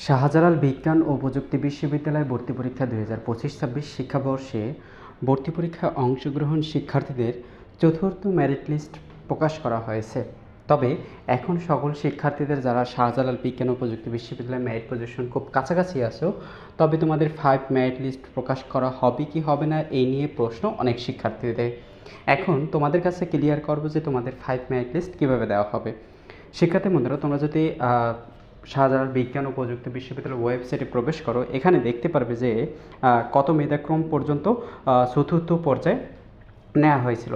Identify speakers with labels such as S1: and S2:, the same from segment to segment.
S1: শাহজালাল বিজ্ঞান ও প্রযুক্তি বিশ্ববিদ্যালয় ভর্তি পরীক্ষা 2025-26 শিক্ষাবর্ষে ভর্তি পরীক্ষায় অংশগ্রহণ শিক্ষার্থীদের চতুর্থ মেরিট লিস্ট প্রকাশ করা হয়েছে। তবে এখন সকল শিক্ষার্থীদের যারা শাহজালাল বিজ্ঞান ও প্রযুক্তি বিশ্ববিদ্যালয়ের মেরিট পজিশন খুব কাছাকাছি আছো, তবে তোমাদের 5 মেরিট লিস্ট প্রকাশ করা হবে কি হবে না এই নিয়ে প্রশ্ন অনেক শিক্ষার্থীদের। এখন তোমাদের কাছে ক্লিয়ার করবো যে তোমাদের 5 মেরিট লিস্ট কীভাবে দেওয়া হবে। শিক্ষার্থী বন্ধুরা, তোমরা যদি শাহজালাল বিজ্ঞান ও প্রযুক্তি বিশ্ববিদ্যালয়ের ওয়েবসাইটে প্রবেশ করো, এখানে দেখতে পারবে যে কত মেধাক্রম পর্যন্ত চতুর্থ পর্যায়ে নেওয়া হয়েছিল।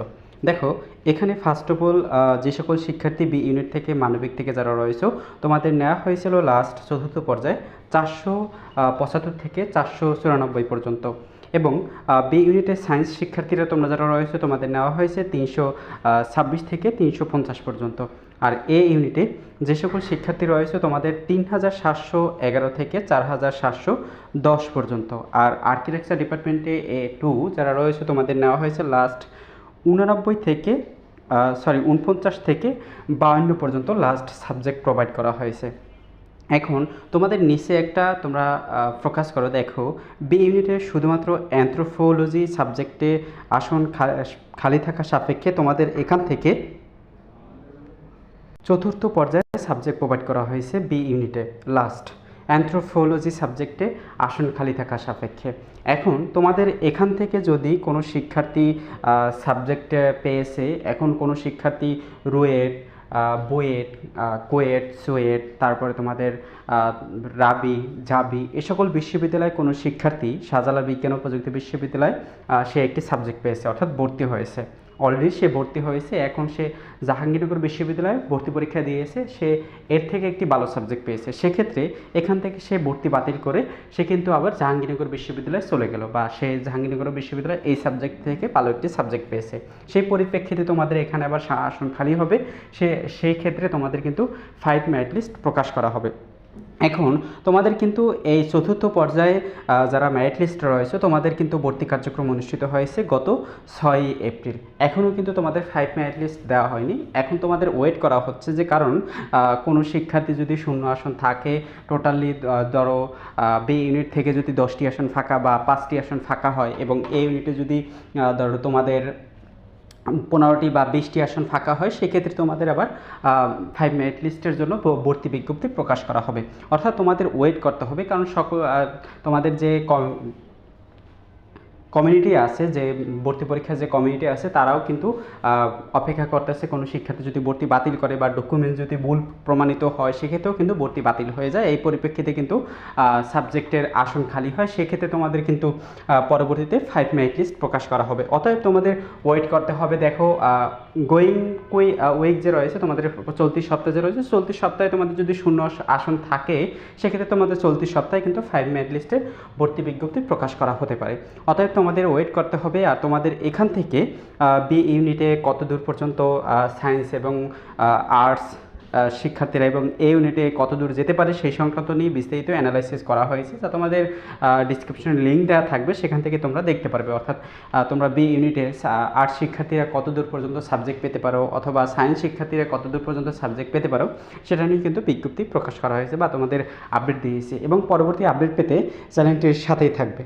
S1: দেখো, এখানে ফার্স্ট অফ অল যে সকল শিক্ষার্থী বি ইউনিট থেকে মানবিক থেকে যারা রয়েছে তোমাদের নেওয়া হয়েছিল লাস্ট চতুর্থ পর্যায়ে 475 থেকে 494 পর্যন্ত, এবং বি ইউনিটের সায়েন্স শিক্ষার্থীরা তোমরা যারা রয়েছে তোমাদের নেওয়া হয়েছে 326 থেকে 350 পর্যন্ত। আর এ ইউনিটে যে সকল শিক্ষার্থী রয়েছে তোমাদের 3711 থেকে 4710 পর্যন্ত। আর আর্কিটেকচার ডিপার্টমেন্টে A2 যারা রয়েছে তোমাদের নেওয়া হয়েছে লাস্ট 49 থেকে 52 পর্যন্ত লাস্ট সাবজেক্ট প্রোভাইড করা হয়েছে। এখন তোমাদের নিচে একটা তোমরা ফোকাস করো, দেখো বি ইউনিটে শুধুমাত্র অ্যানথ্রোপোলজি সাবজেক্টে আসন খালি থাকা সাপেক্ষে তোমাদের এখান থেকে চতুর্থ পর্যায়ে সাবজেক্ট প্রোভাইড করা হয়েছে বি ইউনিটে লাস্ট অ্যানথ্রোপোলজি সাবজেক্টে আসন খালি থাকা সাপেক্ষে। এখন তোমাদের এখান থেকে যদি কোনো শিক্ষার্থী সাবজেক্ট পেয়েছে, এখন কোনো শিক্ষার্থী রুয়েট, বুয়েট, কোয়েট, সুয়েট, তারপরে তোমাদের রাবি, জাবি এ সকল বিশ্ববিদ্যালয়ে কোনো শিক্ষার্থী শাহজালাল বিজ্ঞান ও প্রযুক্তি বিশ্ববিদ্যালয়ে সে একটি সাবজেক্ট পেয়েছে, অর্থাৎ ভর্তি হয়েছে, অলরেডি সে ভর্তি হয়েছে, এখন সে জাহাঙ্গীরনগর বিশ্ববিদ্যালয়ে ভর্তি পরীক্ষা দিয়েছে, সে এর থেকে একটি ভালো সাবজেক্ট পেয়েছে, সেক্ষেত্রে এখান থেকে সে ভর্তি বাতিল করে সে কিন্তু আবার জাহাঙ্গীরনগর বিশ্ববিদ্যালয়ে চলে গেল, বা সে জাহাঙ্গীরনগর বিশ্ববিদ্যালয়ে এই সাবজেক্ট থেকে ভালো একটি সাবজেক্ট পেয়েছে, সেই পরিপ্রেক্ষিতে তোমাদের এখানে আবার আসন খালি হবে, সেই ক্ষেত্রে তোমাদের কিন্তু 5 মেরিট লিস্ট প্রকাশ করা হবে। এখন তোমাদের কিন্তু এই চতুর্থ পর্যায়ে যারা মেরিট লিস্ট রয়েছে তোমাদের কিন্তু ভর্তি কার্যক্রম অনুষ্ঠিত হয়েছে গত 6 এপ্রিল। এখনও কিন্তু তোমাদের 5 মেরিট লিস্ট দেওয়া হয়নি, এখন তোমাদের ওয়েট করা হচ্ছে, যে কারণ কোনো শিক্ষার্থী যদি শূন্য আসন থাকে, টোটালি ধরো বি ইউনিট থেকে যদি 10টি আসন ফাঁকা বা 5টি আসন ফাঁকা হয়, এবং এ ইউনিটে যদি ধরো তোমাদের 15টি বা 20টি আসন ফাঁকা হয়, সেক্ষেত্রে তোমাদের আবার 5 মেরিট লিস্টের জন্য ভর্তি বিজ্ঞপ্তি প্রকাশ করা হবে। অর্থাৎ তোমাদের ওয়েট করতে হবে, কারণ সকল তোমাদের যে কমিউনিটি আছে, যে ভর্তি পরীক্ষার যে কমিউনিটি আছে, তারাও কিন্তু অপেক্ষা করতেছে কোনো শিক্ষার্থী যদি ভর্তি বাতিল করে বা ডকুমেন্টস যদি ভুল প্রমাণিত হয়, সেক্ষেত্রেও কিন্তু ভর্তি বাতিল হয়ে যায়। এই পরিপ্রেক্ষিতে কিন্তু সাবজেক্টের আসন খালি হয়, সেক্ষেত্রে তোমাদের কিন্তু পরবর্তীতে 5 মেরিট লিস্ট প্রকাশ করা হবে। অতএব তোমাদের ওয়েট করতে হবে। দেখো, গোয়িং উইক যে রয়েছে তোমাদের চলতি সপ্তাহে যে রয়েছে, চলতি সপ্তাহে তোমাদের যদি শূন্য আসন থাকে, সেক্ষেত্রে তোমাদের চলতি সপ্তাহে কিন্তু 5 মেরিট লিস্টের ভর্তি বিজ্ঞপ্তি প্রকাশ করা হতে পারে। অতএব তোমাদের ওয়েট করতে হবে। আর তোমাদের এখান থেকে বি ইউনিটে কত দূর পর্যন্ত সায়েন্স এবং আর্টস শিক্ষার্থীরা এবং এ ইউনিটে কত দূর যেতে পারে সেই সংক্রান্ত নিয়ে বিস্তারিত অ্যানালাইসিস করা হয়েছে, যা তোমাদের ডিসক্রিপশনে লিঙ্ক দেওয়া থাকবে, সেখান থেকে তোমরা দেখতে পারবে। অর্থাৎ তোমরা বি ইউনিটে আর্টস শিক্ষার্থীরা কত দূর পর্যন্ত সাবজেক্ট পেতে পারো, অথবা সায়েন্স শিক্ষার্থীরা কত দূর পর্যন্ত সাবজেক্ট পেতে পারো, সেটা নিয়ে কিন্তু বিজ্ঞপ্তি প্রকাশ করা হয়েছে বা তোমাদের আপডেট দিয়েছে, এবং পরবর্তী আপডেট পেতে চ্যানেলটির সাথেই থাকবে।